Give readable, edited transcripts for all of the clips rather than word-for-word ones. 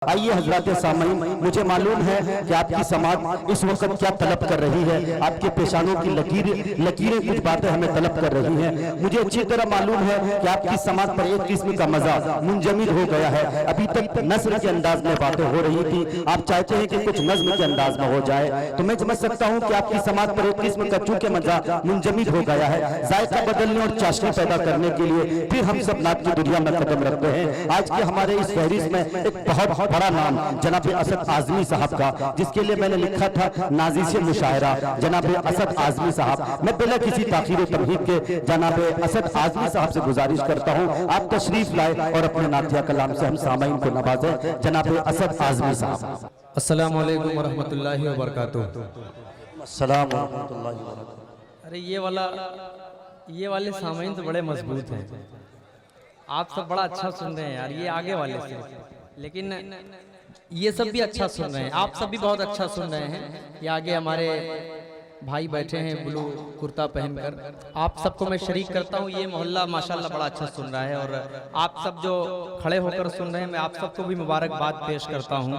आइए हजरत सामईन, मुझे मालूम है कि आपकी समाज इस वक्त क्या तलब कर रही है। आपके पेशानों की लकीरें कुछ बातें हमें तलब कर रही हैं। मुझे अच्छी तरह मालूम है कि आपकी समाज पर एक किस्म का मजा मुंजमिद हो गया है। अभी तक नस्र के अंदाज में बातें हो रही थी, आप चाहते हैं कि कुछ नज्म के अंदाज में हो जाए, तो मैं समझ सकता हूँ कि आपकी समाज पर एक किस्म का चूंकि मजा मुंजमिद हो गया है, जायका बदलने और चाशनी पैदा करने के लिए फिर हम सब नात की दुनिया में कदम रखते हैं। आज के हमारे इस फहरिस्त में एक बहुत बड़ा नाम जनाब असद आजमी साहब का, जिसके लिए मैंने लिखा था नाज़िश मुशायरा जनाब असद आजमी साहब। मैं बिना किसी ताखीर तमहीद के जनाब असद आजमी साहब से गुजारिश करता हूं आप तशरीफ लाए और अपने नातिया कलाम से हम सामाइन को नवाजें। जनाब असद आजमी साहब। अस्सलामु अलैकुम व रहमतुल्लाहि व बरकातुहू। अस्सलाम व रहमतुल्लाहि व बरकातुहू। अरे ये वाले सामाइन तो बड़े मजबूत हैं। आप सब बड़ा अच्छा सुन रहे हैं यार, ये आगे वाले से, लेकिन ये सब भी अच्छा सुन रहे हैं, आप सब भी बहुत अच्छा सुन रहे हैं। ये आगे हमारे भाई बैठे हैं ब्लू कुर्ता पहनकर, आप सबको मैं शरीक करता हूँ। ये मोहल्ला माशाल्लाह बड़ा अच्छा सुन रहा है और आप सब जो खड़े होकर सुन रहे हैं, मैं आप सबको भी मुबारकबाद पेश करता हूँ।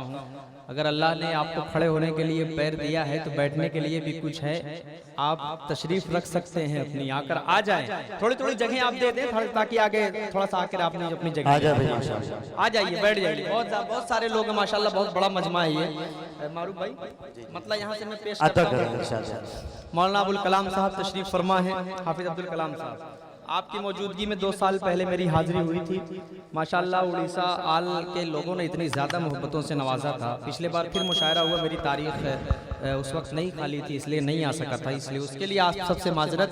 अगर अल्लाह ने आपको खड़े होने के लिए पैर दिया है तो बैठने के लिए भी कुछ है, आप तशरीफ रख सकते हैं अपनी, आकर आ जाएं। थोड़ी थोड़ी जगह आप दे दें ताकि आगे थोड़ा सा आकर आपने अपनी जगह आ जाइए, बैठ जाइए। बहुत सारे लोग हैं माशाल्लाह, बहुत बड़ा मजमा है ये। मारूफ भाई, मतलब यहाँ से मैं पेश करता हूँ मौलाना अबुल कलाम साहब तशरीफ फरमा है, हाफिज अब्दुल कलाम साहब। आपकी मौजूदगी में 2 साल पहले मेरी हाजिरी हुई थी। माशाल्लाह उड़ीसा आल के लोगों ने इतनी ज़्यादा मोहब्बतों से नवाजा था। पिछले बार फिर मुशायरा हुआ, मेरी तारीख उस वक्त नहीं खाली थी इसलिए नहीं आ सका था, इसलिए उसके लिए आप सबसे माजरत।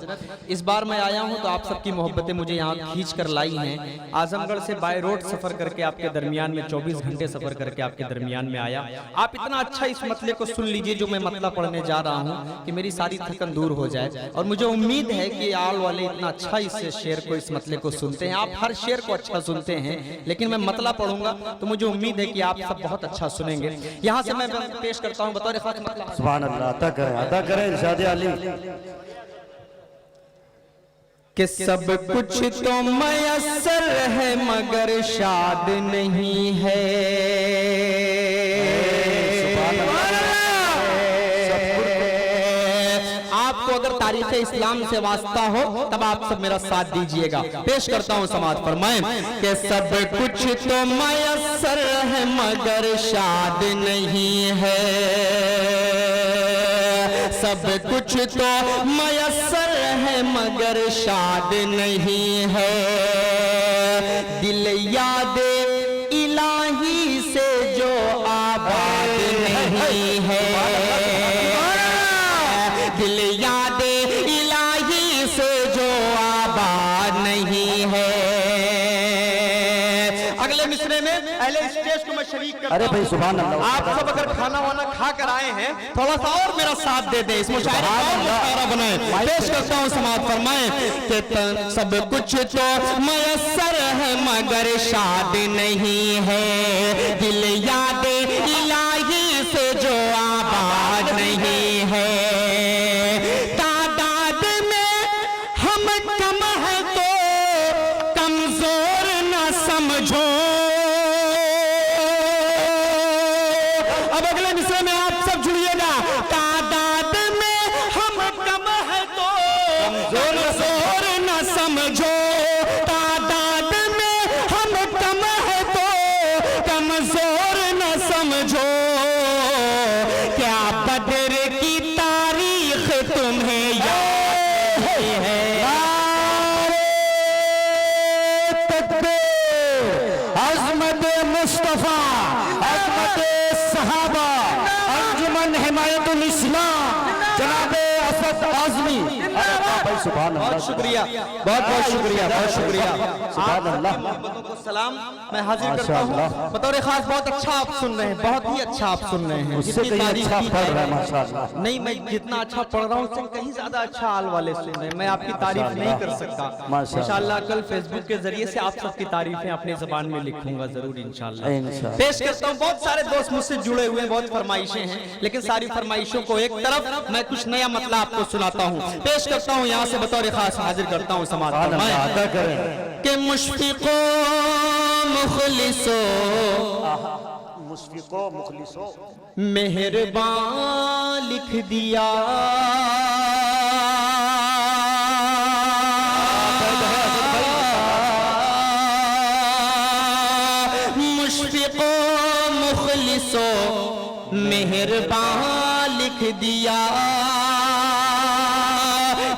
इस बार मैं आया हूं तो आप सबकी मोहब्बतें मुझे यहाँ खींच कर लाई हैं। आजमगढ़ से बाय रोड सफ़र करके आपके दरमियान में 24 घंटे सफ़र करके आपके दरमियान में आया। आप इतना अच्छा इस मतले को सुन लीजिए जो मैं मतला पढ़ने जा रहा हूँ, कि मेरी सारी थकन दूर हो जाए। और मुझे उम्मीद है कि आल वाले इतना अच्छा इस शेर को, इस मतले को सुनते हैं। आप हर शेर को अच्छा सुनते हैं, लेकिन मैं मतला पढ़ूंगा तो मुझे उम्मीद है कि आप सब बहुत अच्छा सुनेंगे। यहाँ से मैं पेश करता हूँ बतौर खास मतला। सुभान अल्लाह, अदा करें इरशाद अली कि सब कुछ तो मयस्सर है मगर शाद नहीं है। आपको अगर तारीख इस्लाम से वास्ता हो तब आप सब मेरा साथ दीजिएगा। पेश करता हूँ समाज फरमाएं कि सब कुछ तो मयस्सर है मगर शाद नहीं है। सब कुछ तो मयस्सर है मगर शाद नहीं है। दिल याद इलाही से जो आबाद नहीं है। दिल याद इलाही से जो आबाद नहीं है। अगले मिसरे में पहले स्टेज को मैं शरीक करता हूं। अरे भाई सुभान अल्लाह, आप सब अगर खाना वाना खा कर आए हैं थोड़ा सा और मेरा साथ दे दे, इस मुशायरे का और मुशायरा बनाए। पेश करता हूँ समाज फरमाएं कि सब कुछ तो मयस्सर है मगर शाद नहीं है। दिल याद इलाही से जो आबाद नहीं है। तादाद में हम कम है तो कमजोर न समझो। अब अगले मिसरे में आप सब जुड़िएगा। तादाद में हम कम है तो कमजोर न समझो। तादाद में हम कम है तो कमजोर न समझो। क्या बदर की तारीख तुम्हें याद है? अज़मत मुस्तफा, अज़मत सहाबा, अंजुमन हिमायतुल इस्लाम जनाब असद आज़मी। भाई सुभान अल्लाह, बहुत शुक्रिया, बहुत बहुत शुक्रिया, बहुत शुक्रिया। सुभान अल्लाह, मोहब्बतों को सलाम मैं हाजिर करता हूँ। बतौर खास बहुत अच्छा आप सुन रहे हैं, बहुत ही अच्छा आप सुन रहे हैं। उससे कहीं अच्छा पढ़ रहा है माशाअल्लाह। नहीं, मैं जितना अच्छा पढ़ रहा हूँ उससे कहीं ज्यादा अच्छा आल वाले सुन रहे हैं। मैं आपकी तारीफ नहीं कर सकता। इंशाल्लाह कल फेसबुक के जरिए से आप सबकी तारीफें अपनी जबान में लिखूंगा जरूर इंशाल्लाह। पेश करता हूँ। बहुत सारे दोस्त मुझसे जुड़े हुए हैं, बहुत फरमाइशें हैं, लेकिन सारी फरमाइशों को एक तरफ मैं कुछ नया मतलब आपको सुनाता हूँ। पेश करता हूँ यहाँ से बतौर खास हाजिर करता हूँ समाज के मुशफिको मुखलिसो मुशफिको मुखलिसो। मेहरबान लिख दिया मुशफिको मुखलिसो, मेहरबान लिख दिया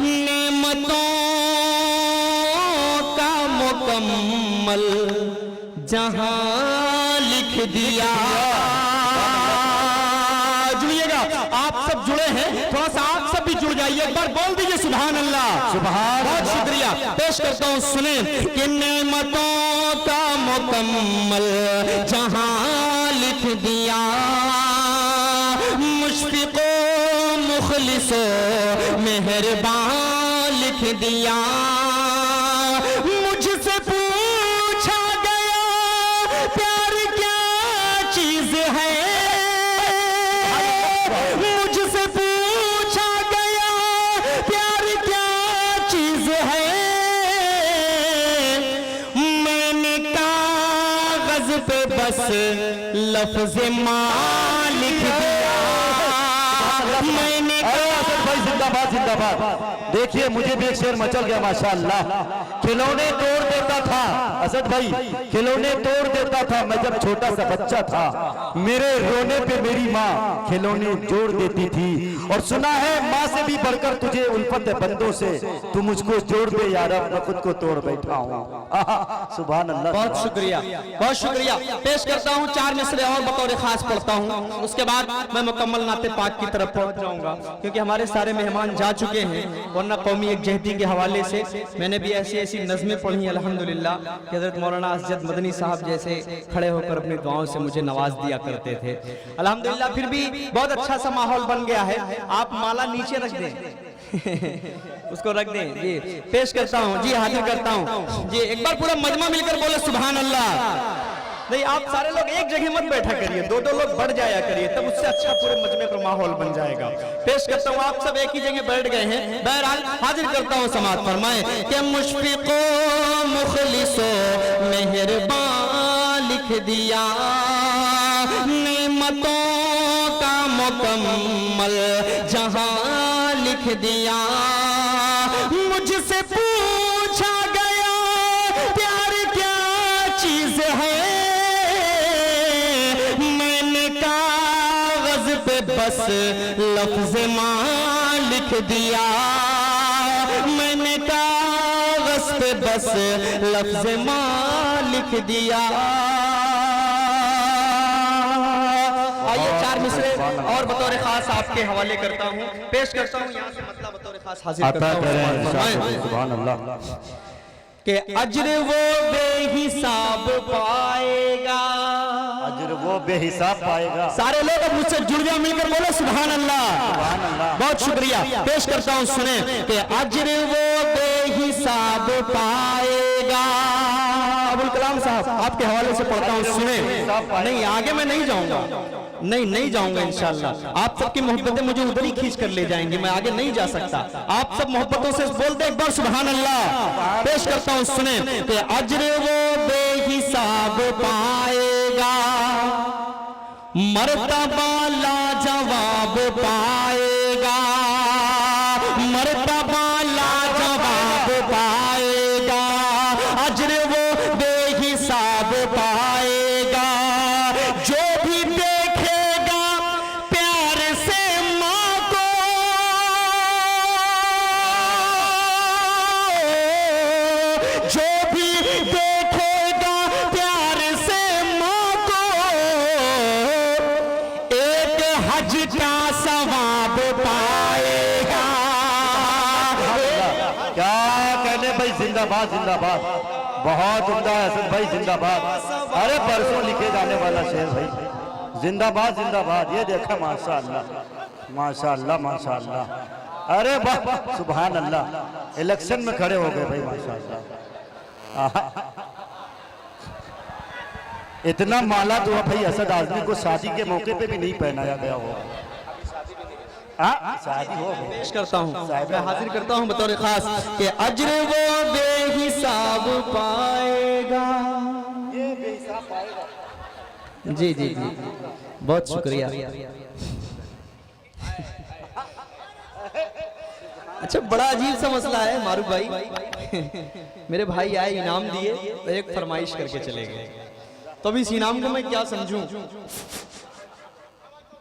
नेमतों का मुकम्मल जहां लिख दिया। जुड़िएगा, आप सब जुड़े हैं, थोड़ा सा आप सब भी जुड़ जाइए, एक बार बोल दीजिए सुभान अल्लाह। सुभान बहुत शुक्रिया, पेश करता हूँ सुने कि नेमतों का मुकम्मल जहां लिख दिया मुशफिको मुखलिसो, मेहरबान लिख दिया। मुझसे पूछा गया प्यार क्या चीज है, मुझसे पूछा गया प्यार क्या चीज है, मैंने कागज पे बस लफ्ज मां लिख दिया। मैंने भाई जिंदाबाद जिंदाबाद। देखिए मुझे भी एक शेर मचल गया माशाअल्लाह। खिलौने तोड़ देता था असद भाई, खिलौने तोड़ देता था मैं जब छोटा सा बच्चा था, मेरे रोने पे मेरी माँ खिलौने जोड़ देती थी। और सुना है माँ से भी बढ़कर तुझे उल्फत है बंदों से, तू मुझको जोड़ दे यार मैं खुद को तोड़ बैठा हूँ। सुभान अल्लाह। बहुत शुक्रिया, बहुत शुक्रिया। पेश करता हूँ 4 मिसरे और बतौर खास पढ़ता हूँ, उसके बाद मैं मुकम्मल नाते पाक की तरफ पहुँच जाऊँगा, क्योंकि हमारे सारे मेहमान जा चुके हैं। वरना कौमी यकजहती के हवाले से मैंने भी ऐसी ऐसी नज़में पढ़ी अल्हम्दुलिल्लाह कि हज़रत मौलाना असजद मदनी साहब जैसे खड़े होकर अपनी दुआओं से मुझे नवाज दिया करते थे अल्हम्दुलिल्लाह। फिर भी बहुत अच्छा सा माहौल बन गया है, आप माला नीचे रख दें उसको रख दें जी। पेश करता हूँ जी, हाजिर करता हूँ जी, एक बार पूरा मजमा मिलकर बोले सुभान अल्लाह। नहीं, आप सारे लोग एक जगह मत बैठा करिए, 2-2 लोग बढ़ जाया करिए, तब उससे अच्छा पूरे मजमे पर माहौल बन जाएगा। पेश करता हूँ, आप सब एक ही जगह बैठ गए हैं, बहरहाल हाजिर करता हूँ, समाअत फरमाए कि मुशफिको मुखलिसो, मेहरबान लिख दिया नेमतों का मुकम्मल जहां लिख दिया। मुझसे पूछा गया प्यार क्या चीज है, बस लफ्ज मां लिख दिया। मैंने कागज पे बस लफ्ज मां लिख दिया। आइए 4 मिसरे और बतौर खास आपके हवाले करता हूँ, पेश करता हूँ, यहाँ से मतलब बतौर खास हाजिर करता हूँ। सुभान अल्लाह। कि अज्र वो बेहिसाब पाएगा, अज्र वो बेहिसाब पाएगा। सारे लोग अब मुझसे जुड़ जाओ, मिलकर बोलो सुभान अल्लाह। सुभान अल्लाह। बहुत शुक्रिया, पेश करता हूँ सुने कि अज्र वो बेहिसाब पाएगा। अबुल कलाम साहब आपके हवाले से पढ़ता हूँ सुने। नहीं, आगे मैं नहीं जाऊंगा, नहीं जाऊंगा इंशाल्लाह। आप सबकी मोहब्बतें मुझे उधर ही खींच कर ले जाएंगे, मैं आगे नहीं जा सकता। आप सब मोहब्बतों से बोलते एक बार सुभान अल्लाह। पेश करता हूँ सुने कि अज्र वो बेहिसाब पाएगा, मर्तबा लाजवाब पाएगा, मर्तबा लाजवाब पाएगा। अज्र वो बेहिसाब पाएगा, जो भी देखेगा प्यार से माँ को, जो भी देखेगा प्यार से माँ को, एक हज का सवाब पाएगा। क्या कहने भाई, जिंदाबाद जिंदाबाद, बहुत उम्दा है असद भाई, जिंदाबाद। अरे परसों लिखे जाने वाला शेर भाई, जिंदाबाद जिंदाबाद। ये देखा माशाअल्लाह माशाअल्लाह माशाअल्लाह। अरे वाह सुभान अल्लाह, इलेक्शन में खड़े हो गए भाई माशाअल्लाह। इतना माला तो भाई असद आजमी को शादी के मौके पे भी नहीं पहनाया गया हो। शादी हो पेश करता हूँ, मैं हाजिर करता हूँ बतौर खास कि अज्र वो बेहिसाब पाएगा। जी जी जी, बहुत शुक्रिया। अच्छा, बड़ा अजीब सा मसला है मारूफ भाई। मेरे भाई आए, इनाम दिए, तो एक फरमाइश करके चले गए। तो अभी इस इनाम को मैं क्या समझूं?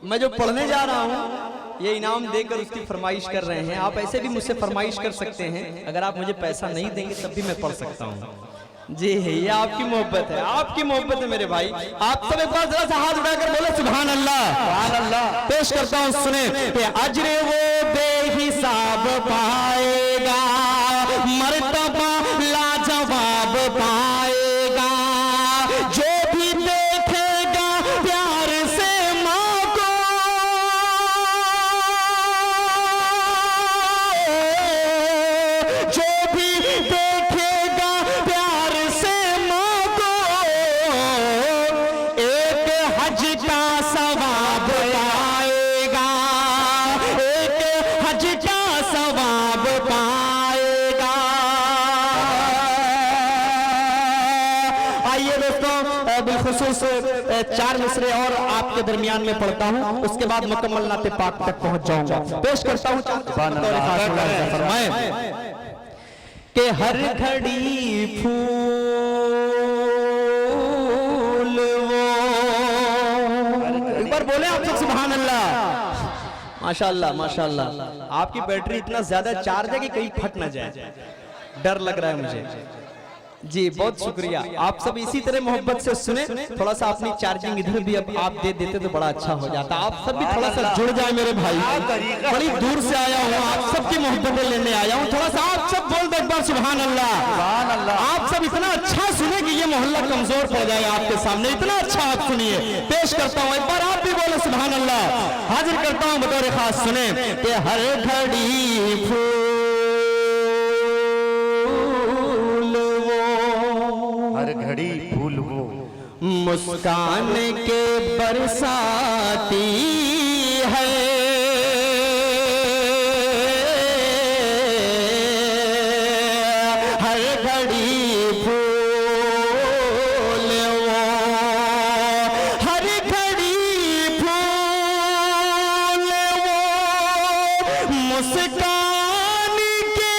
मैं जो पढ़ने जा रहा हूं, ये इनाम देकर उसकी फरमाइश कर रहे हैं। आप ऐसे भी मुझसे फरमाइश कर सकते हैं, अगर आप मुझे पैसा नहीं देंगे तब भी मैं पढ़ सकता हूं। जी, ये आपकी मोहब्बत है, आपकी मोहब्बत है मेरे भाई। आप सब एक बार जरा सा हाथ उठाकर बोले सुभान अल्लाह, सुभान अल्लाह। पेश करता हूं, सुने कि अजर वो बेहिसाब पाएगा, मर्तबा लाजवाब पाएगा, जो भी देखेगा प्यार से माँ को, जो भी देखेगा प्यार से माँ को, एक हज का सवाब पाएगा, एक हज का सवाब पाएगा। आइए दोस्तों, बिलखुसूस 4 मिसरे और आपके दरमियान में पढ़ता हूँ, उसके बाद मुकम्मल नाते पाक तक पहुंच जाऊंगा। पेश करता हूँ फरमाए कि हर घड़ी फूल वो, एक बार बोले आप सब सुभान अल्लाह। माशाअल्लाह माशाअल्लाह, आपकी बैटरी इतना ज्यादा चार्ज है कि कहीं फट ना जाए, डर लग रहा है मुझे। जी, बहुत शुक्रिया। आप सब इसी तरह मोहब्बत से सुने। थोड़ा सा अपनी चार्जिंग इधर भी अब आप दे देते तो बड़ा अच्छा हो जाता। आप सब भी थोड़ा सा जुड़ जाए मेरे भाई, बड़ी दूर से आया हूँ, आप सबकी मोहब्बतें लेने आया हूँ। थोड़ा सा आप सब बोल दो एक बार सुभान अल्लाह, सुभान अल्लाह। आप सब इतना अच्छा सुने कि ये मोहल्ला कमजोर पड़ जाए आपके सामने, इतना अच्छा आप सुनिए। पेश करता हूँ, एक बार आप भी बोले सुभान अल्लाह। हाजिर करता हूँ बतौर खास, सुने कि हर घड़ी फूल हर घड़ी फूल वो, मुस्कान के बरसाती है, हर घड़ी फूल वो, हर घड़ी फूल वो, मुस्कान के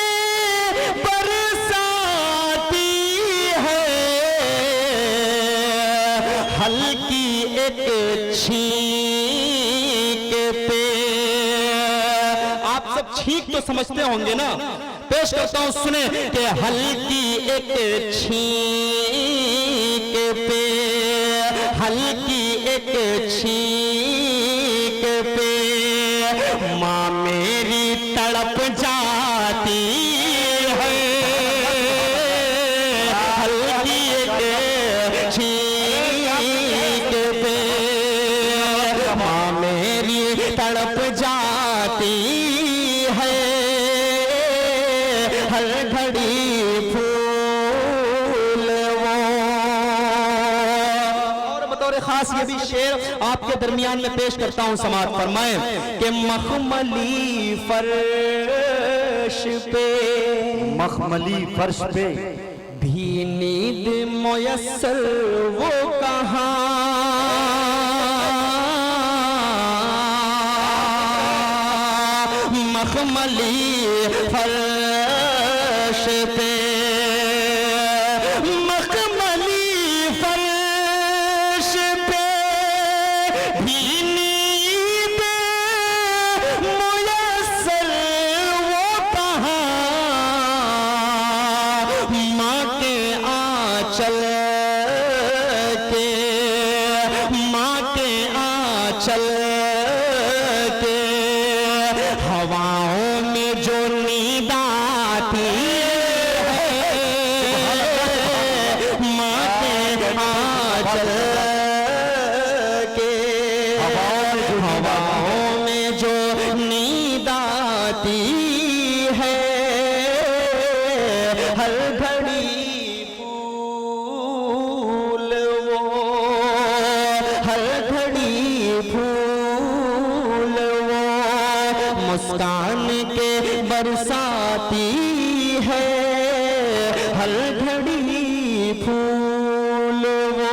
बरसाती है, हल्की एक छींक पे। आप सब छींक तो समझते होंगे ना, पेश करता हूं, सुने कि हल्की एक छींक पे, हल्की एक छींक पे माँ मेरी तड़प जाती है, हल्की एक छींक पे माँ मेरी तड़प जाती है, हर घड़ी फूल वो। और बतौर खास ये भी शेर आपके दरमियान में पेश करता हूँ, समाअत फरमाएं कि मखमली फर्श पे, मखमली फर्श पे भी नींद मुयस्सर वो कहाँ, मखमली फर्श पे, मखमली फर्श पे भी नींद मुयस्सर वो कहाँ, माँ के आंचल के, माँ के आंचल के हवाओं में जो नींद आती है, माँ के आंचल के हवाओं में जो नींद आती है, हर घड़ी फूल वो, हर घड़ी फूल वो, मुस्कान के बरसाती है, हर घड़ी फूल वो।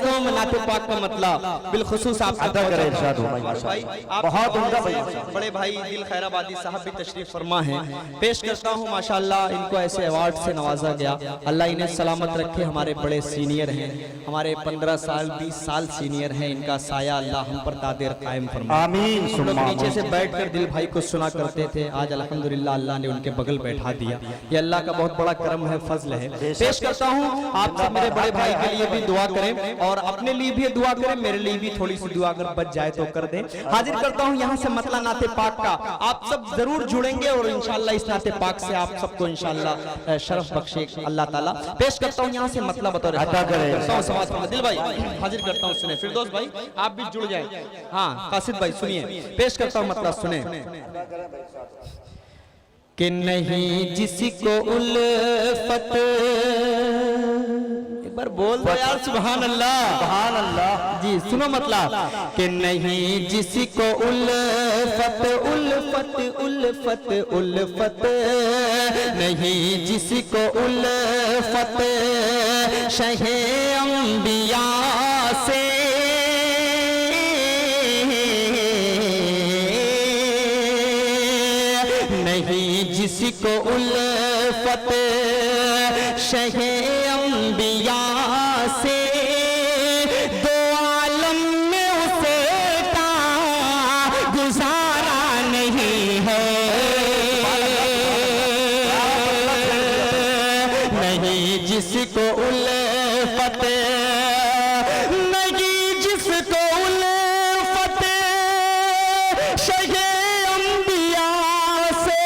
करता हूँ मैं नाते पाक का मतलब बिलखुसूस आप अदा करें इरशाद हो भाई भाई माशाअल्लाह। बहुत उम्दा भाई बड़े भाई दिल खैराबादी साहब भी तशरीफ फरमा हैं। पेश करता हूँ माशाअल्लाह, इनको ऐसे अवार्ड से नवाजा गया। अल्लाह इन्हें सलामत रखे। हमारे बड़े सीनियर हैं, हमारे 15 साल 20 साल सीनियर हैं। इनका साया अल्लाह हम पर दादेर कायम फरमाए। आमीन हम लोग नीचे से बैठकर दिल भाई को सुना करते थे, आज अल्हम्दुलिल्लाह अल्लाह ने उनके बगल बैठा दिया। ये अल्लाह का बहुत बड़ा करम है, फजल है। पेश करता हूँ आप सब मेरे बड़े भाई के लिए भी दुआ करें और अपने लिए भी दुआ करें, मेरे लिए भी थोड़ी सी दुआ अगर बच जाए तो कर दें। हाजिर करता हूँ यहाँ से मतला नाते पाक का, आप सब जरूर जुड़ेंगे और इंशाल्लाह इस नाते पाक से आप सबको इंशाल्लाह शरफ बख्शे अल्लाह ताला। पेश करता हूँ यहाँ से मतला बतौर अदा करें। समाज में दिल भाई हाजिर करता हूँ, सुने। फिरदौस भाई आप भी जुड़ जाए। हाँ कासिद भाई सुनिए, पेश करता हूँ मतलब सुने कि नहीं जिसको उल्फत, एक बार बोल दो यार सुभान अल्लाह। सुभान अल्लाह जी सुनो मतलब कि नहीं जिसको उल्फत उल्फत उल्फत उल्फत, नहीं जिसको उल्फत शहे अंबिया से, नहीं जिसको उल्फत शहे अंबिया से, दो आलम में उसे का गुजारा नहीं है, नहीं जिसको उल्फत, नहीं जिसको उल्फत शहे अंबिया से,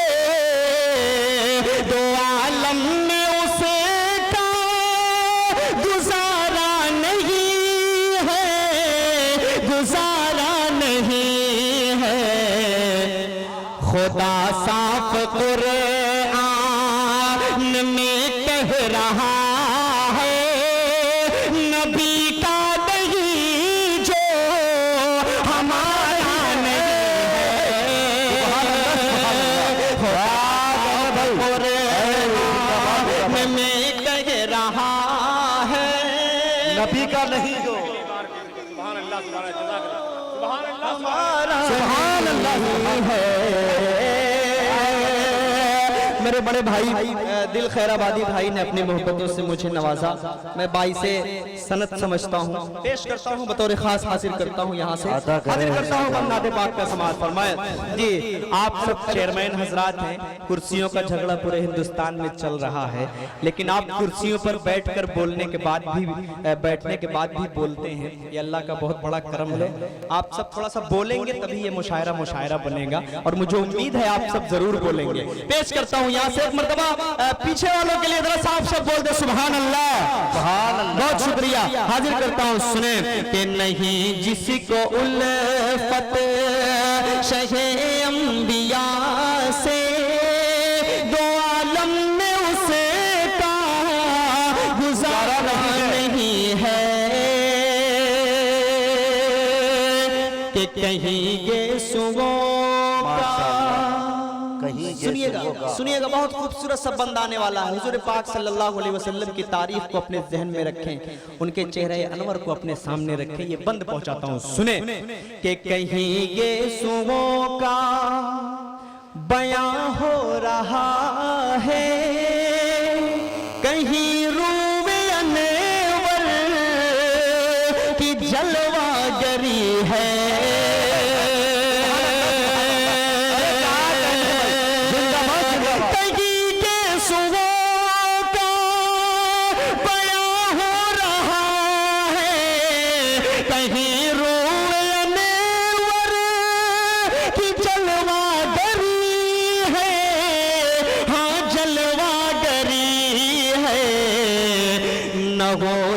दो आलम में उसे का गुजारा नहीं है, गुजारा नहीं है। खुदा साफ कुरान में कह रहा है, नबी का नहीं जो हमारा नहीं है। खुदा कुरान में कह रहा है, नबी का नहीं जो सुभान अल्लाह है। मेरे बड़े भाई दिल खैराबादी भाई ने अपनी मोहब्बतों से मुझे नवाजा, मैं बाई से सनत समझता हूँ। पेश करता हूँ बतौर खास हासिल करता हूँ यहाँ से हाजिर करता हूँ नाते पाक का समाज फरमाए। जी आप सब चेयरमैन हजरात हैं, कुर्सियों का झगड़ा पूरे हिंदुस्तान में चल रहा है, लेकिन आप कुर्सियों पर बैठकर बोलने के बाद भी बैठने के बाद भी बोलते हैं, ये अल्लाह का बहुत बड़ा करम है। आप सब थोड़ा सा बोलेंगे तभी ये मुशायरा बनेगा और मुझे उम्मीद है आप सब जरूर बोलेंगे। पेश करता हूँ यहाँ से एक मर्तबा पीछे वालों के लिए जरा साफ सब बोल दे सुभान अल्लाह। सुभान अल्लाह। बहुत शुक्रिया। हाजिर करता हूँ सुने कि नहीं जिसको उल्फत शहे अंबिया से, दो आलम में उसे का गुजारा नहीं है, कि कहेंगे सुगो सुनिएगा बहुत खूबसूरत सा बंद आने वाला है। हुजूर पाक सल्लल्लाहु अलैहि वसल्लम की तारीफ को अपने जहन में रखें, उनके चेहरे अनवर को अपने सामने रखें। ये बंद पहुंचाता हूं सुने कि कहीं ये सुबह का बयां हो रहा है, कहीं रूबे अनवर की जलवागरी है,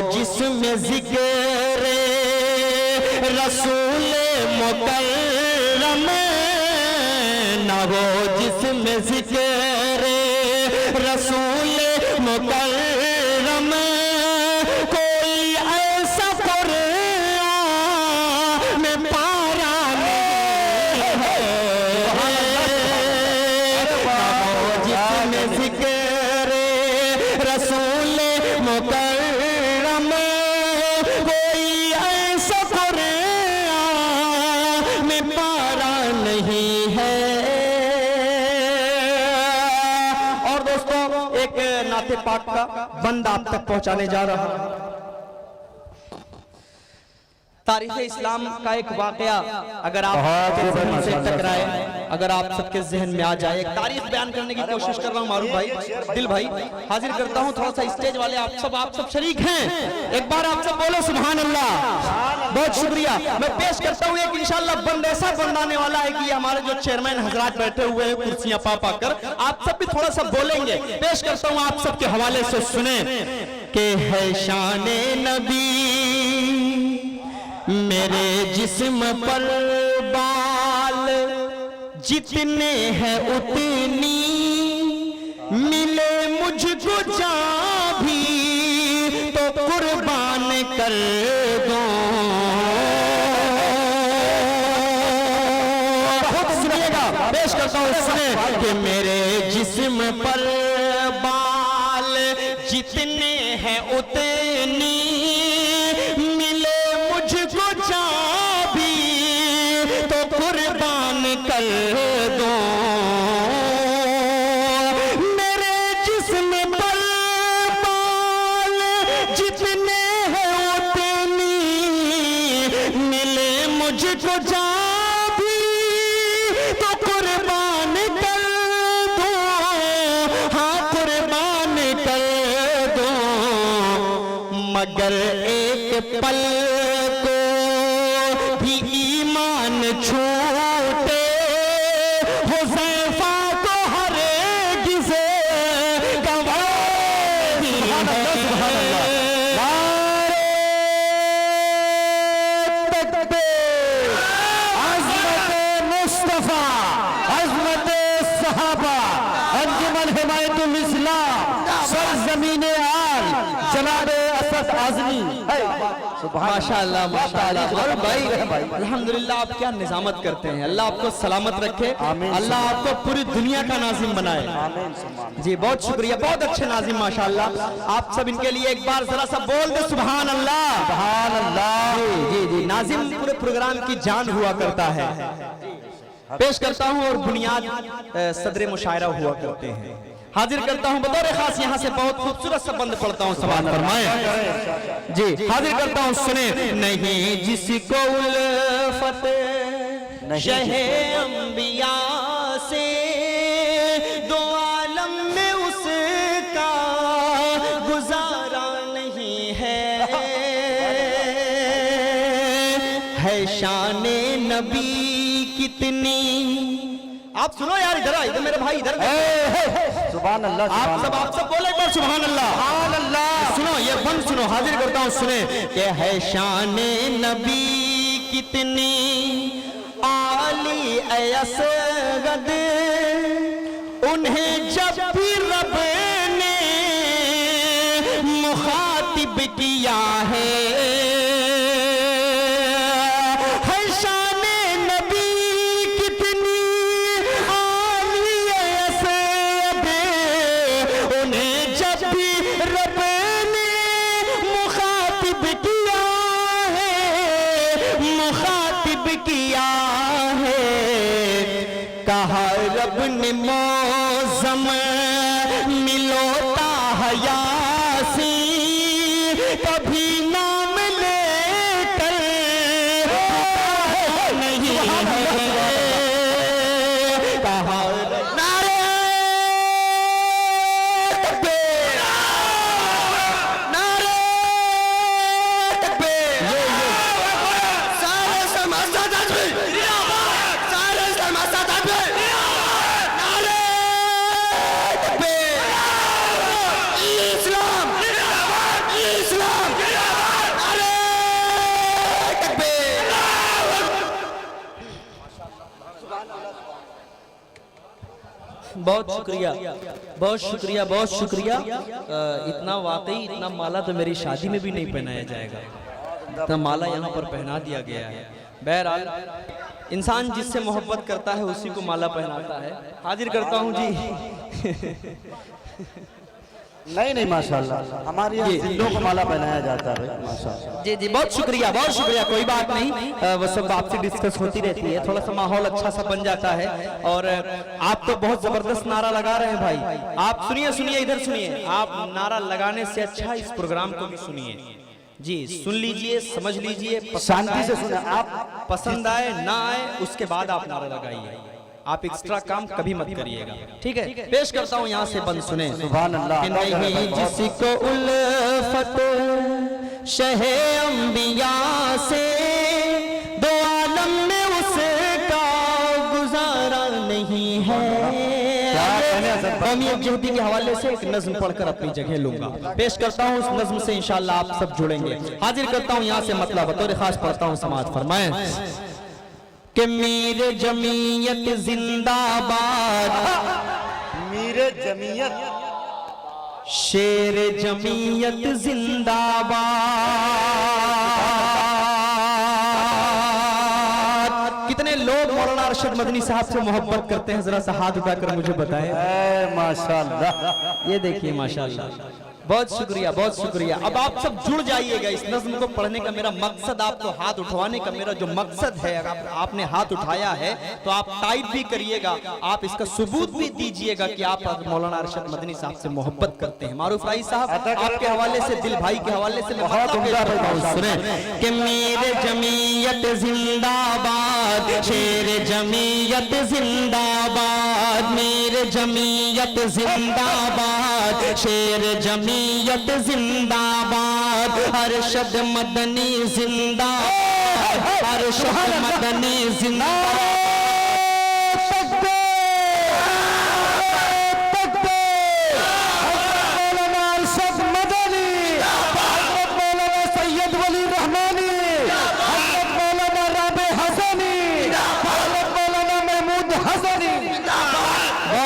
जिसमें जिक्र रसूल मुकर्रम न हो, जिसमें जिक्र रसूल मुकर्रम, कोई ऐसा कुरान में पारा नहीं है, जिसमें जिक्र रसूल मुकर्रम, कोई नाते पाक का बंद आप तक पहुंचाने जा रहा हूं। तारीख इस्लाम का एक वाकया अगर आप जहन से टकराए, अगर आप सबके जहन में आ जाए, एक तारीख बयान करने की कोशिश कर रहा हूँ। मारूफ भाई, दिल भाई, हाजिर करता हूँ। थोड़ा सा स्टेज वाले आप सब शरीक हैं, एक बार आप सब बोलो सुभान अल्लाह। बहुत शुक्रिया। मैं पेश करता हूँ एक इंशाअल्लाह बंद ऐसा बंद आने वाला है कि हमारे जो चेयरमैन हजरात बैठे हुए हैं कुर्सियां पा पाकर, आप सब भी थोड़ा सा बोलेंगे। पेश करता हूँ आप सबके हवाले से, सुने के है शाने नबी मेरे जिस्म पर बाल जितने हैं उतनी मिले मुझको जहाँ भी तो कुर्बान कर दो। बहुत सुनिएगा, पेश करता हूँ, सुने कि मेरे जिस्म पर बाल जितने हैं उतनी कर दो। मेरे जिस्म पर बाल जितने हैं उतनी मिले मुझको जहाँ भी तो कुर्बान कर दो। हाँ कुर्बान कर दो, मगर एक पल को भी ईमान छूटे हुज़ैफा को हरगिज़ गवाही है। अज़मत मुस्तफ़ा, अज़मत सहाबा, अंजुमन हिमायतुल इस्लाम, सरज़मीने आल, जनाबे असद आज़मी। माशाअल्लाह माशाअल्लाह। और भाई अल्हम्दुलिल्लाह, आप क्या निजामत करते हैं। अल्लाह आपको सलामत रखे, अल्लाह आपको पूरी दुनिया का नाजिम बनाए। जी बहुत शुक्रिया, बहुत अच्छे नाजिम माशाअल्लाह। आप सब इनके लिए एक बार जरा सा बोल दे सुभान अल्लाह, सुभान अल्लाह। जी जी, नाजिम पूरे प्रोग्राम की जान हुआ करता है। पेश करता हूँ और बुनियाद सदर मुशायरा हुआ करते हैं। हाजिर करता हूँ बतौर खास, यहाँ से बहुत खूबसूरत सा बंद पढ़ता हूँ, सवाल फरमाएं। जी हाजिर करता हूँ, सुने। नहीं जिसको उल्फत शहे अंबिया से दो आलम में उसका गुजारा नहीं है शाने नबी कितनी। आप सुनो यार, इधर मेरे भाई, इधर सुभान अल्लाह। आप सब बोले एक बार सुभान अल्लाह, सुभान अल्लाह। सुनो ये बंद सुनो, हाजिर करता हूँ, सुने कि है शाने नबी कितनी आली असगद उन्हें जब भी रब ने मुखातिब किया है। रब ने मौसम मिलोता हयासी कभी नाम लेकर नहीं है। कहा नारे तकबीर, नारे तकबीर। सारे समाज बहुत शुक्रिया, बहुत शुक्रिया, बहुत शुक्रिया। इतना वाकई इतना माला तो मेरी शादी में भी नहीं पहनाया जाएगा, इतना माला यहाँ पर पहना दिया गया है। बहरहाल इंसान जिससे मोहब्बत करता है उसी को माला पहनाता है। हाजिर करता हूँ जी नहीं नहीं माशाल्लाह, हमारे यहाँ जिंदों को माला पहनाया जाता है भाई, माशाल्लाह। जी जी, बहुत शुक्रिया बहुत शुक्रिया। कोई बात नहीं, वो सब आपसे डिस्कस होती रहती है, थोड़ा सा माहौल अच्छा सा बन जाता है। और आप तो बहुत जबरदस्त नारा लगा रहे हैं भाई। आप सुनिए सुनिए, इधर सुनिए। आप नारा लगाने से अच्छा इस प्रोग्राम को भी सुनिए। जी सुन लीजिए, समझ लीजिए, शांति से सुने। आप पसंद आए ना आए उसके बाद आप नारा लगाइए। आप एक्स्ट्रा काम कभी मत करिएगा, ठीक है? पेश करता हूँ यहाँ से, बंद सुने। सुभान अल्लाह। कि नहीं जिसको उल्फत शहे अम्बिया से, दो आलम में उसका गुजारा नहीं है। कौमियत जहदी के हवाले से एक नज्म पढ़कर अपनी जगह लूंगा। पेश करता हूँ, उस नज्म से इंशाल्लाह आप सब जुड़ेंगे। हाजिर करता हूँ यहाँ से मतलब बतौर खास पढ़ता हूँ, समाज फरमाएं कि मीर जमीयत जिंदाबाद, मीर जमीयत, शेर जमीयत जिंदाबाद। कितने लोग मौलाना अरशद मदनी साहब से मोहब्बत करते हैं, जरा सा हाथ उठाकर मुझे बताएं। माशाल्लाह, ये देखिए माशाल्लाह, बहुत शुक्रिया बहुत शुक्रिया। अब आप सब जुड़ जाइएगा। इस नज्म को पढ़ने का मेरा मकसद, आपको हाथ उठवाने का मेरा जो मकसद है, अगर आपने हाथ उठाया है तो आप टाइप भी करिएगा, आप इसका सबूत भी दीजिएगा कि आप मौलाना अरशद मदनी साहब से मोहब्बत करते हैं। मारूफ राई साहब, आपके हवाले से, दिल भाई के हवाले से सुने कि मेरे जमीयत जिंदाबाद, शेर जमीयत जिंदाबाद, मेरे जमीयत जिंदाबाद, शेर जमीयत जिंदाबाद, अरशद मदनी जिंदाबाद, अरशद मदनी जिंदाबाद।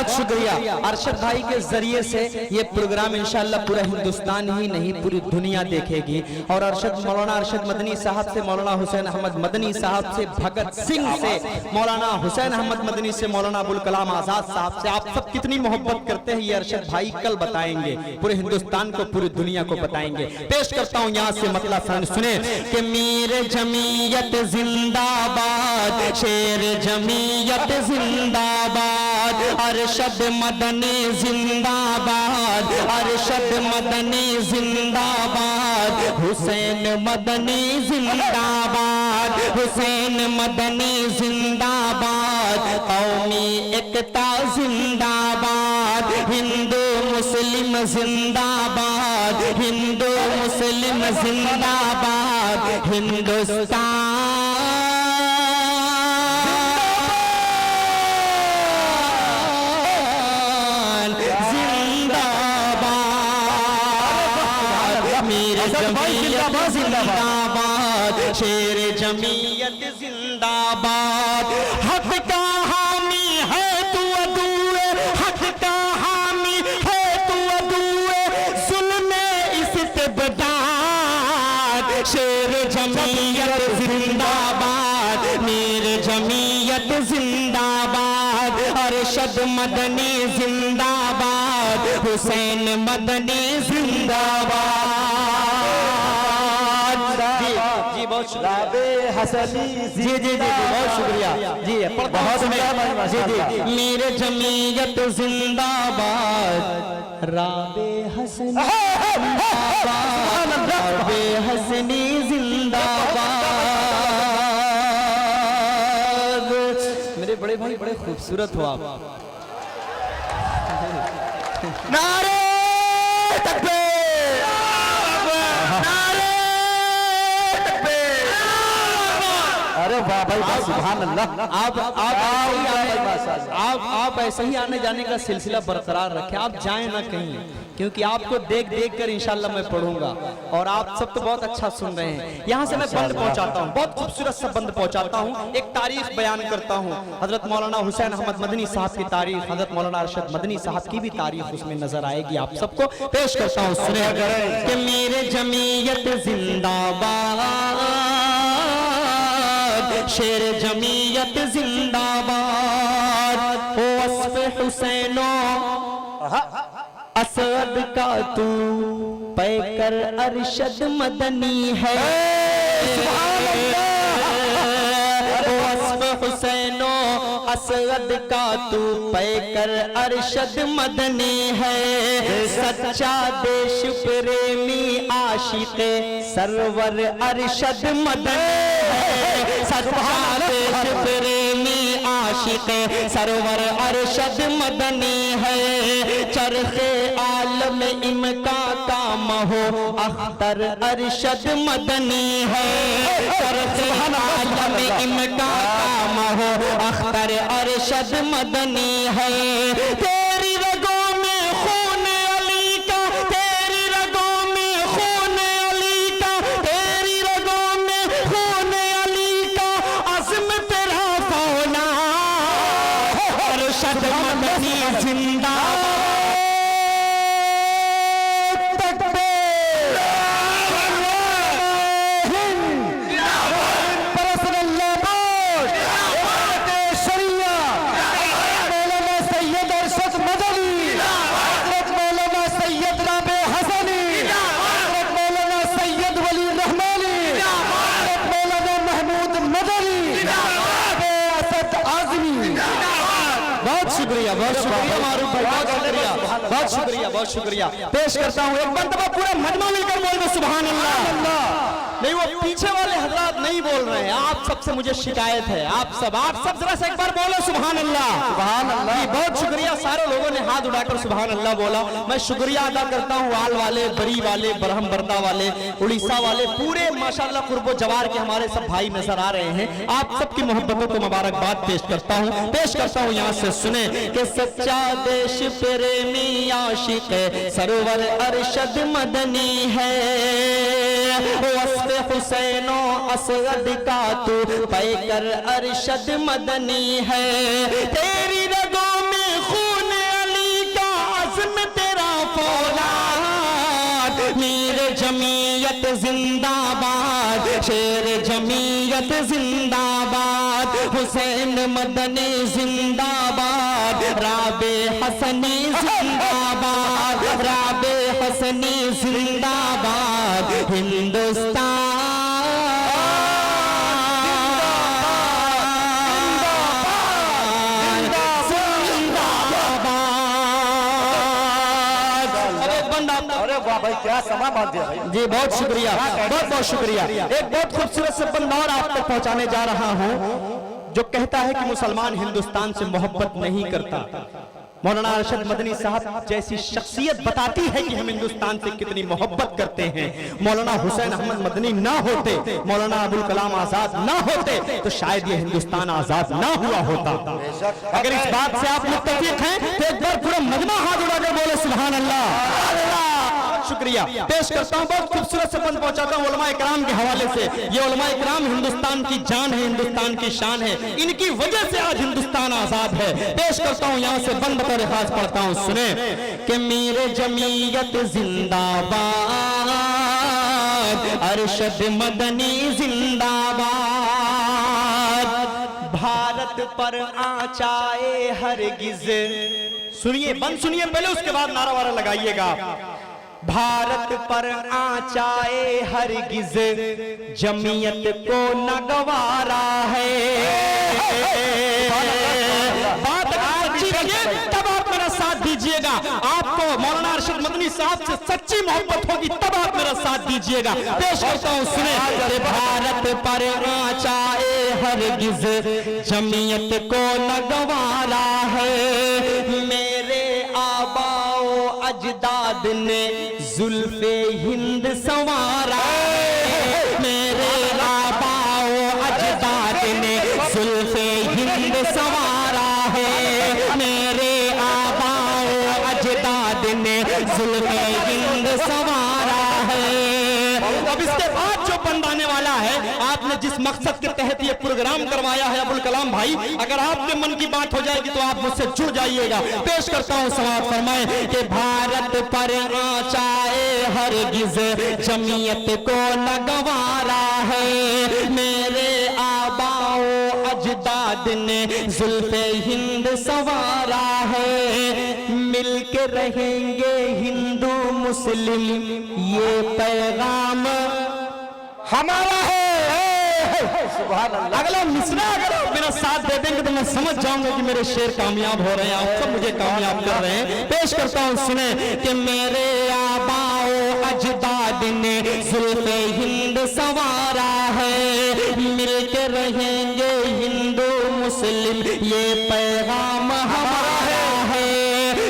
शुक्रिया। अरशद भाई के जरिए से ये प्रोग्राम इंशाल्लाह पूरा हिंदुस्तान ही नहीं पूरी दुनिया देखेगी। और मौलाना अरशद मदनी साहब से, मौलाना हुसैन अहमद मदनी साहब से, भगत सिंह से, मौलाना हुसैन अहमद मदनी से, मौलाना अबुल कलाम आजाद साहब से आप सब कितनी मोहब्बत करते हैं, ये अरशद भाई कल बताएंगे, पूरे हिंदुस्तान को, पूरी दुनिया को बताएंगे। पेश करता हूँ यहाँ से मतलब सुने कि मीर जमीयत जिंदाबाद, शेर जमीयत जिंदाबाद, अरशद मदनी जिंदाबाद, अरशद मदनी जिंदाबाद, हुसैन मदनी जिंदाबाद, हुसैन मदनी जिंदाबाद, कौमी एकता जिंदाबाद, हिंदू मुस्लिम जिंदाबाद, हिंदू मुस्लिम जिंदाबाद, हिंदुस्तान जिंदाबाद, शेर जमीयत जिंदाबाद। हक का हामी है तू अदूए, हक का हामी है तू अदूए, जुल्म इस्तिबदाद, शेर जमीयत जिंदाबाद, मीर जमीयत जिंदाबाद, अरशद मदनी जिंदाबाद, हुसैन मदनी जिंदाबाद। हसनी जी जी जी बहुत शुक्रिया जी, बहुत जी जी। मेरे जमीयत जिंदाबाद, राबे हसनी जिंदाबाद, राबे हसनी जिंदाबाद। मेरे बड़े भाई बड़े खूबसूरत हो आप। नारे तकबीर, अरे वाह भाई वाह, सुभान अल्लाह। आप ऐसे ही आने जाने का सिलसिला बरकरार रखें, आप जाएं ना कहीं, क्योंकि आपको देख देख कर इंशाल्लाह मैं पढ़ूंगा। और आप सब तो बहुत अच्छा सुन रहे हैं। यहाँ से मैं बंद पहुंचाता हूँ, बहुत खूबसूरत सा बंद पहुंचाता हूँ, एक तारीख बयान करता हूँ। हजरत मौलाना हुसैन अहमद मदनी साहब की तारीख, हजरत मौलाना अरशद मदनी साहब की भी तारीख उसमें नजर आएगी। आप सबको पेश करता हूँ, सुने कि मेरे जमीयत जिंदाबाद, शेर जमीयत जिंदाबाद, वस्फ़ हुसैनो असद का तू पैकर अरशद मदनी है। हुसैनो असद का तू पैकर अरशद मदनी है। सच्चा देश प्रेमी आशिक सरवर अरशद मदनी है। सच्चा देश प्रेमी आशिक सरवर अरशद मदनी है। चरखे आलम इमका का महो अख्तर अरशद मदनी है। चरखे आलम इमका का महो अख्तर अरशद मदनी है। तेरी रगों में खून अली का, तेरी रगों में खून अली का, तेरी रगों में खून अली का, अज़्म तेरा फौला अरशद मदनी जिंदाबाद। बहुत शुक्रिया, बहुत शुक्रिया। पेश करता हूँ एक मर्तबा पूरा मजमा मिलकर बोल दो सुभान अल्लाह। नहीं, वो पीछे वाले हजरात नहीं बोल रहे हैं, आप सबसे मुझे शिकायत है। आप सब जरा से एक बार बोलो सुभान अल्लाह। सुभान अल्लाह। बहुत शुक्रिया, सारे लोगों ने हाथ उठाकर सुभान अल्लाह बोला। मैं शुक्रिया अदा करता हूँ आल वाले, बरी वाले, बरहम बरदा वाले, उड़ीसा वाले, पूरे माशाल्लाह कुर्बो जवार के हमारे सब भाई नजर आ रहे हैं। आप सबकी मोहब्बतों को मुबारकबाद पेश करता हूँ यहाँ से सुने कि सच्चा देश प्रेमी आशिक सरोवर अरशद मदनी है। हुसैनो असद का तू पैकर अरशद मदनी है। तेरी रगों में खून अली का, अज़्म तेरा फौलाद। मीर जमीयत जिंदाबाद, शेर जमीयत जिंदाबाद। हुसैन मदनी जिंदाबाद, राबे हसनी जिंदाबाद, राबे हसनी जिंदाबाद। हिंदुस्तान भाई क्या समा बांध दिया भाई। जी बहुत शुक्रिया, बहुत शुक्रिया। एक बहुत खूबसूरत से बंद और आप तक पहुंचाने जा रहा हूं जो कहता है कि मुसलमान हिंदुस्तान से मोहब्बत नहीं करता। मौलाना अरशद मदनी साहब जैसी शख्सियत बताती है कि हम हिंदुस्तान से कितनी मोहब्बत करते हैं। मौलाना हुसैन अहमद मदनी ना होते, मौलाना अबुल कलाम आजाद ना होते तो शायद ये हिंदुस्तान आजाद ना हुआ होता। अगर इस बात से आप मुत्तफिक हैं तो एक बार पूरा मजमा हाथ उठाकर बोले सुभान अल्लाह। शुक्रिया। पेश करता हूँ, बहुत खूबसूरत से बंद पहुंचाता हूँ उलमा इकराम के हवाले से। ये उलमा इकराम हिंदुस्तान की जान है, हिंदुस्तान की शान है। इनकी वजह से आज हिंदुस्तान आजाद है। पेश करता हूँ यहाँ से बंद बतौर खास पढ़ता हूँ, सुने कि मीर जमीयत जिंदाबाद, अरशद मदनी जिंदाबाद। भारत पर आँचाए हरगिज, सुनिए बंद सुनिए पहले, उसके बाद नारा वारा लगाइएगा। भारत पर आँचाए हरगिज जमीयत को न गवारा है। बात अच्छी लगे तब आप मेरा साथ दीजिएगा। आपको मौलाना अरशद मदनी साहब से सच्ची मोहब्बत होगी तब आप मेरा साथ दीजिएगा। पेश करता हूँ, सुने। भारत पर आँचाए हरगिज जमीयत को न गवारा है। मेरे आबाओ अजदाद ने जुल्फे हिंद संवारा है। मेरे आबाओ अजदाद ने जुल्फे हिंद संवारा है। मेरे आबाओ अजदाद ने जुल्फे हिंद संवारा है। अब इसके बाद जो बंद आने वाला है, आपने जिस मकसद के तहत ये प्रोग्राम करवाया है अबुल कलाम भाई, अगर आपके मन की बात हो जाएगी तो आप मुझसे जुड़ जाइएगा। पेश करता हूँ, समाप्त फरमाए कि भारत पर आँचाए हरगिज जमीयत को न गवारा है। मेरे आबाओ अजदाद ने जुल्फे हिंद संवारा है। मिल के रहेंगे हिंदू मुस्लिम ये पैगाम हमारा है। अगला मिसरा अगर आप मेरा साथ दे देंगे तो मैं समझ जाऊंगा कि मेरे शेर कामयाब हो रहे हैं, आप सब मुझे कामयाब कर रहे हैं। पेश करता हूं सुने कि मेरे आबाओ अजदाद ने जुल्फे हिंद संवारा है, मिलके रहेंगे हिंदू मुस्लिम ये पैगाम हमारा है,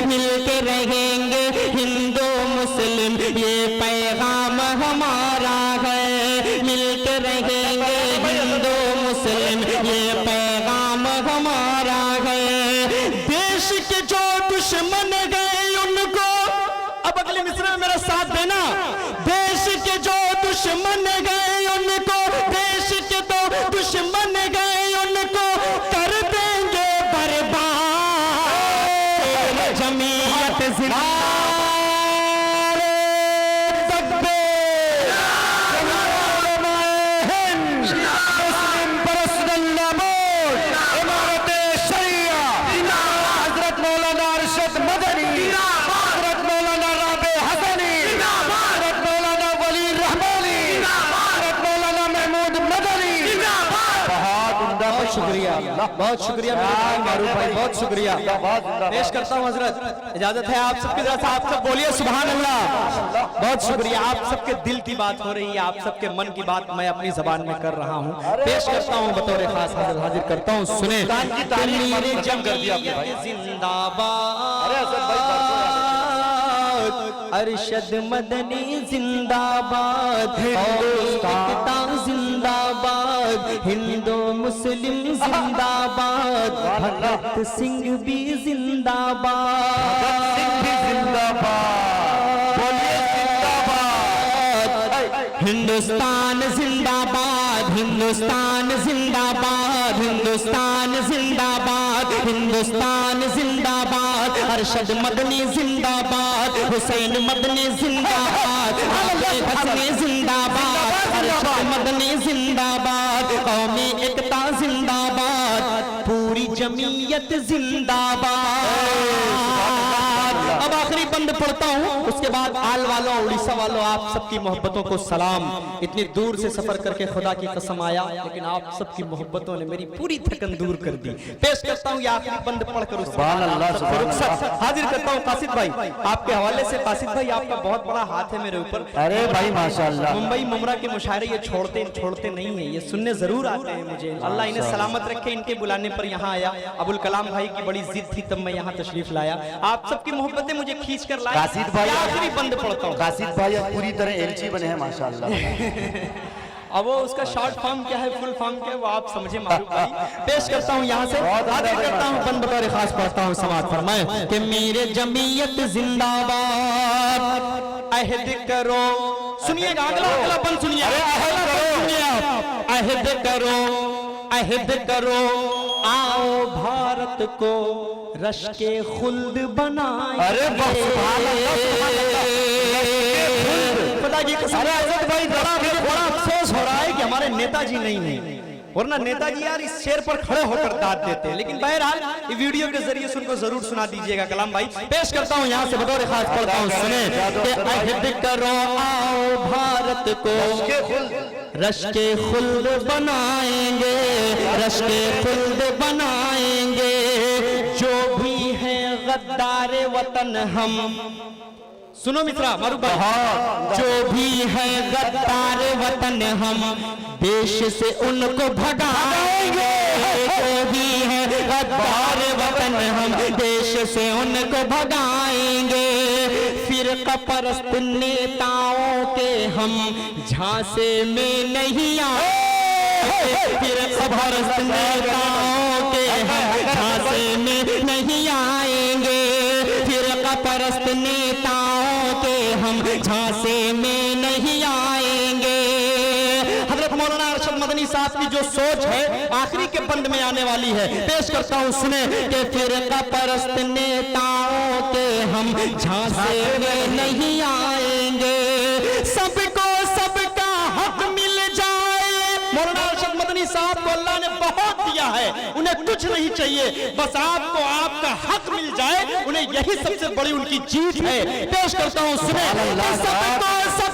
मिलके रहेंगे हिंदू मुस्लिम ये पैगाम हमारा है, मिलके रहेंगे हिंदू मुस्लिम ये पैगाम हमारा है। देश के जो दुश्मन गए उनको, अब अगले मिसरे में मेरा साथ देना, देश के जो दुश्मन गए उनको, देश के तो दुश्मन गए उनको कर देंगे बर्बाद, जमीयत जिंदाबाद, शुक्रिया, बहुत शुक्रिया मेरे भाई मारूफ भाई, बहुत शुक्रिया। पेश करता हूँ हजरत, इजाजत है आप सबकी तरफ से, आप सब बोलिए सुभान अल्लाह। बहुत शुक्रिया, आप सबके दिल की बात हो रही है, आप सबके मन की बात मैं अपनी जबान में कर रहा हूँ। पेश करता हूँ बतौर खास हाजिर करता हूँ, सुने अरशद मदनी जिंदाबाद, हिंदुस्तान जिंदाबाद, हिंदू मुस्लिम जिंदाबाद, भगत सिंह भी जिंदाबाद, हिंदुस्तान जिंदाबाद, हिंदुस्तान जिंदाबाद, हिंदुस्तान जिंदाबाद, हिंदुस्तान जिंदाबाद, अरशद मदनी जिंदाबाद, हुसैन मदनी जिंदाबाद, हसनी जिंदाबाद, अरशद मदनी जिंदाबाद, कौमी एकता जिंदाबाद, पूरी जमीयत जिंदाबाद। अब आखिरी बंद पढ़ता हूँ, उसके बाद आल वालों उड़ीसा वालों आप सबकी मोहब्बतों को सलाम। इतनी दूर से सफर करके खुदा की कसम आया, लेकिन आप सबकी मोहब्बतों ने मेरी पूरी थकन दूर कर दी। पेश करता हूँ ये आखिरी बंद पढ़कर हाजिर करता हूँ कासिद भाई, आपके हवाले से। कासिद भाई आपका बहुत बड़ा हाथ है मेरे ऊपर। अरे भाई माशाअल्लाह, मुंबई मुमरा के मुशायरे ये छोड़ते नहीं है, ये सुनने जरूर आते हैं मुझे। अल्लाह इन्हें सलामत रखे, इनके बुलाने पर यहाँ आया। अबुल कलाम भाई की बड़ी जिद थी, तब मैं यहाँ तशरीफ लाया। आप सबकी मोहब्बतें मुझे खींच कर लाए। कासिद भाई आखिरी बंद पढ़ता हूँ। कासिद भाई अब पूरी तरह एलची बने हैं माशाअल्लाह। अब वो उसका शॉर्ट फॉर्म क्या है, फुल फॉर्म क्या है, वो आप समझे मारूफ भाई। पेश करता हूँ यहाँ से, हाजिर करता हूँ, बंद बतौर खास पढ़ता हूँ, समाज फरमाए कि मेरे जमीयत जिंदाबाद, अहद करो। सुनिएगा अगला बंद सुनिए, अहद करो, अहद करो, आओ भारत को रश के खुल्द बनाए। अरे भाई बड़ा अफसोस हो रहा है कि हमारे नेताजी नहीं है, वरना नेताजी यार इस शेर पर खड़े होकर दाद देते हैं। लेकिन बहरहाल ये वीडियो के जरिए उनको जरूर सुना दीजिएगा कलाम भाई। पेश करता हूँ यहाँ से बतौर खास पढ़ता हूँ, सुने कि अहद करो आओ भारत को रश के खुल्द बनाएंगे, रश के खुल्द बनाएंगे, जो भी है गद्दार वतन हम। सुनो मित्रा मारूफ भाई, जो भी है गद्दार वतन हम देश से उनको भगाएंगे, जो भी है गद्दार वतन हम देश से उनको भगाएंगे। फिरका परस्त नेताओं के हम झांसे में नहीं आएंगे, फिरका परस्त नेताओं के हम झांसे में नहीं आएंगे, फिरका परस्त नेताओं के हम झांसे में नहीं आएंगे। हजरत मौलाना अरशद मदनी साहब की जो सोच है आखिरी के बंद में आने वाली है, पेश करता हूँ सुने कि फिरका परस्त नेताओं के हम झांसे में नहीं आएंगे, सबको सबका हक मिल जाए। मौलाना अरशद मदनी साहब को अल्लाह ने बहुत दिया किया है, उन्हें कुछ नहीं चाहिए, बस आपको आपका हक मिल जाए, उन्हें यही सबसे बड़ी उनकी जीत है। पेश करता हूं सुने, सबको